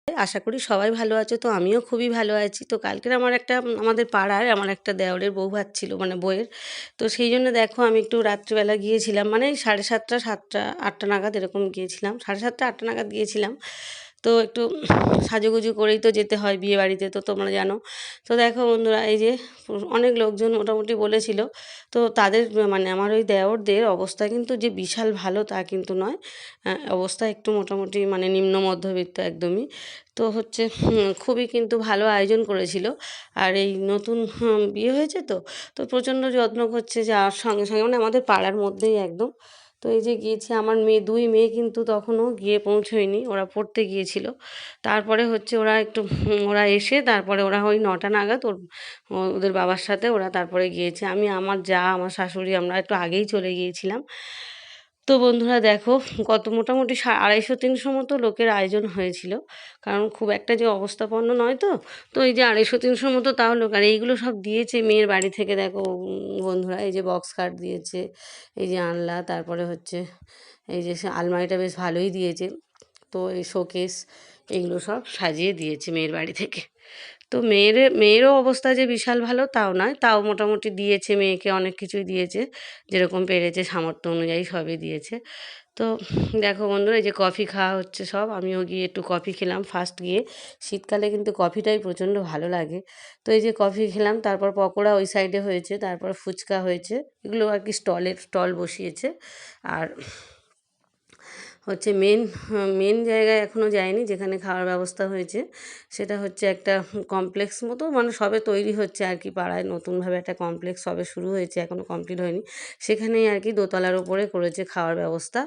আশা করি সবাই ভালো আছো। তো আমিও খুবই ভালো আছি। তো কালকের আমার একটা আমাদের পাড়ার আমার একটা দেওরের বউ ভাত ছিল, মানে বউয়ের। তো সেই জন্য দেখো আমি একটু রাত্রিবেলা গিয়েছিলাম, মানে 7:30 7টা 8টা নাগাদ এরকম গিয়েছিলাম, 7:30 8টা নাগাদ গিয়েছিলাম। তো একটু সাজুগুজু করেই তো যেতে হয় বিয়ে বাড়িতে, তো তোমরা জানো। তো দেখো বন্ধুরা, এই যে অনেক লোকজন মোটামুটি বলেছিল। তো তাদের মানে আমার ওই দেওরদের অবস্থা কিন্তু যে বিশাল ভালো তা কিন্তু নয়। অবস্থা একটু মোটামুটি মানে নিম্ন মধ্যবিত্ত একদমই। তো হচ্ছে খুবই কিন্তু ভালো আয়োজন করেছিল। আর এই নতুন বিয়ে হয়েছে তো, তো প্রচণ্ড যত্ন করছে যাওয়ার সঙ্গে সঙ্গে, মানে আমাদের পাড়ার মধ্যেই একদম। তো এই যে গিয়েছি, আমার দুই মেয়ে কিন্তু তখনও গিয়ে পৌঁছোয়নি, ওরা পড়তে গিয়েছিল। তারপরে হচ্ছে ওরা একটু ওরা এসে তারপরে ওরা ওই 9টা নাগাদ ওদের বাবার সাথে ওরা তারপরে গিয়েছে। আমি আমার যা আমার শাশুড়ি আমরা একটু আগেই চলে গিয়েছিলাম। তো বন্ধুরা দেখো, কত মোটামুটি 250-300 মতো লোকের আয়োজন হয়েছিল। কারণ খুব একটা যে অবস্থাপন্ন নয় তো। তো এই যে 250-300 মতো তাও লোক, আর এইগুলো সব দিয়েছে মেয়ের বাড়ি থেকে। দেখো বন্ধুরা, এই যে বক্স খাট দিয়েছে, এই যে আনলা, তারপরে হচ্ছে এই যে আলমারিটা বেশ ভালোই দিয়েছে। তো এই শোকেস, এগুলো সব সাজিয়ে দিয়েছে মেয়ের বাড়ি থেকে। তো মেয়েরও অবস্থা যে বিশাল ভালো তাও নয়, তাও মোটামুটি দিয়েছে, মেয়েকে অনেক কিছুই দিয়েছে, যেরকম পেরেছে সামর্থ্য অনুযায়ী সবই দিয়েছে। তো দেখো বন্ধুরা, এই যে কফি খাওয়া হচ্ছে সব, আমিও গিয়ে একটু কফি খেলাম ফার্স্ট গিয়ে। শীতকালে কিন্তু কফিটাই প্রচণ্ড ভালো লাগে। তো এই যে কফি খেলাম, তারপর পকোড়া ওই সাইডে হয়েছে, তারপর ফুচকা হয়েছে, এগুলো আর কি স্টল বসিয়েছে। আর হচ্ছে মেন জায়গায় এখনও যায়নি যেখানে খাওয়ার ব্যবস্থা হয়েছে। সেটা হচ্ছে একটা কমপ্লেক্স মতো, মানে সবে তৈরি হচ্ছে আর কি, পাড়ায় নতুনভাবে একটা কমপ্লেক্স সবে শুরু হয়েছে, এখনও কমপ্লিট হয়নি। সেখানেই আর কি দোতলার ওপরে করেছে খাওয়ার ব্যবস্থা।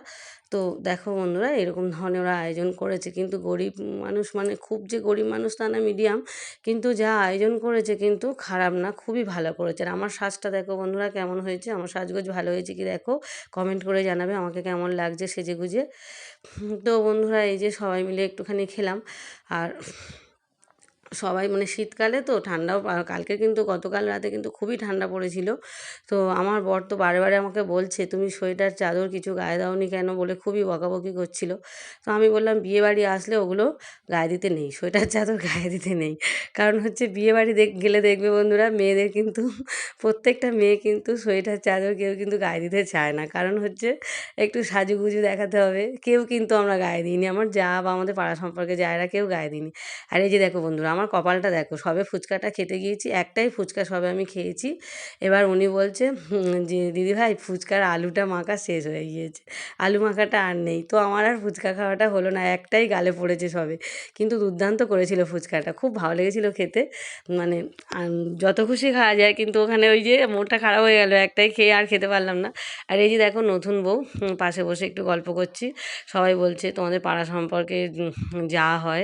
তো দেখো বন্ধুরা, এরকম ধরনের ওরা আয়োজন করেছে, কিন্তু গরিব মানুষ, মানে খুব যে গরিব মানুষ তা না, মিডিয়াম। কিন্তু যা আয়োজন করেছে কিন্তু খারাপ না, খুবই ভালো করেছে। আর আমার সাজটা দেখো বন্ধুরা কেমন হয়েছে, আমার সাজগোজ ভালো হয়েছে কি দেখো, কমেন্ট করে জানাবে আমাকে কেমন লাগছে সেজেগুজে। তো বন্ধুরা, এই যে সবাই মিলে একটুখানি খেলাম। আর সবাই মানে শীতকালে তো ঠান্ডাও কালকে কিন্তু গতকাল রাতে কিন্তু খুবই ঠান্ডা পড়েছিল। তো আমার বর তো বারে বারে আমাকে বলছে, তুমি সোয়েটার চাদর কিছু গায়ে দাওনি কেন, বলে খুবই বকাবকি করছিল। তো আমি বললাম, বিয়ে বাড়ি আসলে ওগুলো গায়ে দিতে নেই, সোয়েটার চাদর গায়ে দিতে নেই। কারণ হচ্ছে বিয়ে বাড়ি গেলে দেখবে বন্ধুরা, মেয়েদের কিন্তু প্রত্যেকটা মেয়ে কিন্তু সোয়েটার চাদর কেউ কিন্তু গায়ে দিতে চায় না। কারণ হচ্ছে একটু সাজুগুজু দেখাতে হবে, কেউ কিন্তু আমরা গায়ে দিইনি, আমার যা বা আমাদের পাড়া সম্পর্কে যায়রা কেউ গায়ে দিইনি। আর এই যে দেখো বন্ধুরা, আমার কপালটা দেখো, সবে ফুচকাটা খেতে গিয়েছি, একটাই ফুচকা সবে আমি খেয়েছি। এবার উনি বলছে যে দিদিভাই ফুচকার আলুটা মাখা শেষ হয়ে গিয়েছে, আলু মাখাটা আর নেই। তো আমার আর ফুচকা খাওয়াটা হলো না, একটাই গালে পড়েছে সবে। কিন্তু দুর্দান্ত করেছিল ফুচকাটা, খুব ভালো লেগেছিলো খেতে। মানে যত খুশি খাওয়া যায়, কিন্তু ওখানে ওই যে মনটা খারাপ হয়ে গেল, একটাই খেয়ে আর খেতে পারলাম না। আর এই যে দেখো নতুন বউ, পাশে বসে একটু গল্প করছি। সবাই বলছে তোমাদের পাড়া সম্পর্কে যা হয়।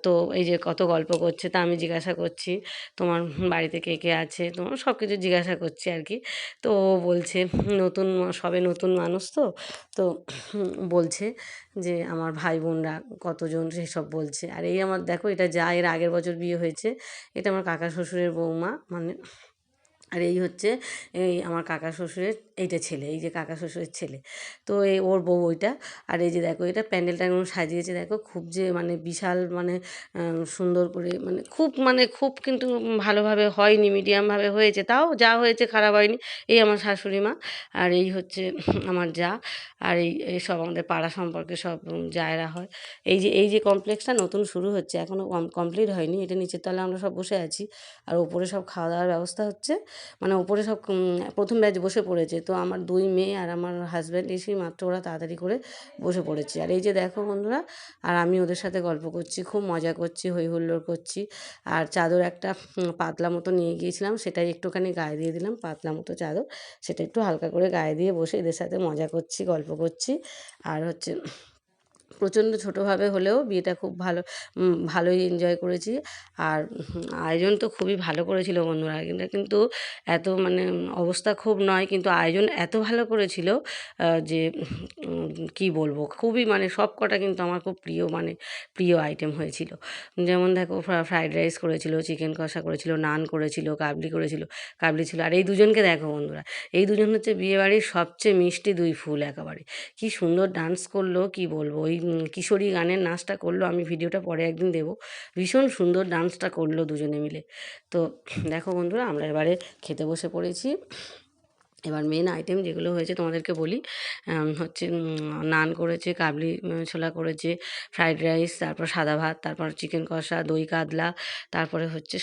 তো এই যে কত গল্প করছে, তা আমি জিজ্ঞাসা করছি তোমার বাড়িতে কে কে আছে, তোমার সব কিছু জিজ্ঞাসা করছি আর কি। তো ও বলছে নতুন, সবে নতুন মানুষ তো। তো বলছে যে আমার ভাই বোনরা কতজন সেসব বলছে। আর এই আমার দেখো, এটা যা এর আগের বছর বিয়ে হয়েছে, এটা আমার কাকা শ্বশুরের বৌমা, মানে। আর এই হচ্ছে এই আমার কাকা শ্বশুরের এইটা ছেলে, এই যে কাকা শ্বশুরের ছেলে। তো এই ওর বউ ওইটা। আর এই যে দেখো, এটা প্যান্ডেলটা এমন সাজিয়েছে দেখো, খুব যে মানে বিশাল, মানে সুন্দর করে, মানে খুব কিন্তু ভালোভাবে হয়নি, মিডিয়ামভাবে হয়েছে, তাও যা হয়েছে খারাপ হয়নি। এই আমার শাশুড়ি মা, আর এই হচ্ছে আমার যা। আর এই সব আমাদের পাড়া সম্পর্কে সব জায়রা হয়। এই যে কমপ্লেক্সটা নতুন শুরু হচ্ছে, এখনও কমপ্লিট হয়নি, এটা নিচের তলায় আমরা সব বসে আছি। আর ওপরে সব খাওয়া দাওয়ার ব্যবস্থা হচ্ছে, মানে ওপরে সব প্রথম ব্যাচ বসে পড়েছে। তো আমার দুই মেয়ে আর আমার হাজব্যান্ড এসেই মাত্র ওরা তাড়াতাড়ি করে বসে পড়েছে। আর এই যে দেখো বন্ধুরা, আর আমি ওদের সাথে গল্প করছি, খুব মজা করছি, হই হুল্লোড় করছি। আর চাদর একটা পাতলা মতো নিয়ে গিয়েছিলাম, সেটাই একটুখানি গায়ে দিয়ে দিলাম, পাতলা মতো চাদর, সেটা একটু হালকা করে গায়ে দিয়ে বসে এদের সাথে মজা করছি, গল্প করছি। আর হচ্ছে প্রচণ্ড ছোটোভাবে হলেও বিয়েটা খুব ভালোই এনজয় করেছি। আর আয়োজন তো খুবই ভালো করেছিল বন্ধুরা, কিন্তু এত মানে অবস্থা খুব নয়, কিন্তু আয়োজন এত ভালো করেছিল যে কী বলবো, খুবই মানে সব কটা কিন্তু আমার খুব প্রিয়, মানে প্রিয় আইটেম হয়েছিল। যেমন দেখো, ফ্রাইড রাইস করেছিল, চিকেন কষা করেছিল, নান করেছিল, কাবলি ছিল। আর এই দুজনকে দেখো বন্ধুরা, এই দুজন হচ্ছে বিয়েবাড়ির সবচেয়ে মিষ্টি দুই ফুল একেবারে। কি সুন্দর ডান্স করলো, কি বলবো, ওই কিশোরী গানের নাচটা করলো, আমি ভিডিওটা পরে একদিন দেবো। ভীষণ সুন্দর ডান্সটা করলো দুজনে মিলে। তো দেখো বন্ধুরা, আমরা এবারে খেতে বসে পড়েছি। এবার মেন আইটেম যেগুলো হয়েছে তোমাদেরকে বলি। হচ্ছে নান করেছে, কাবলি ছোলা করেছে, ফ্রাইড রাইস, তারপর সাদা ভাত, তারপর চিকেন কষা, দই কাতলা, তারপরে হচ্ছে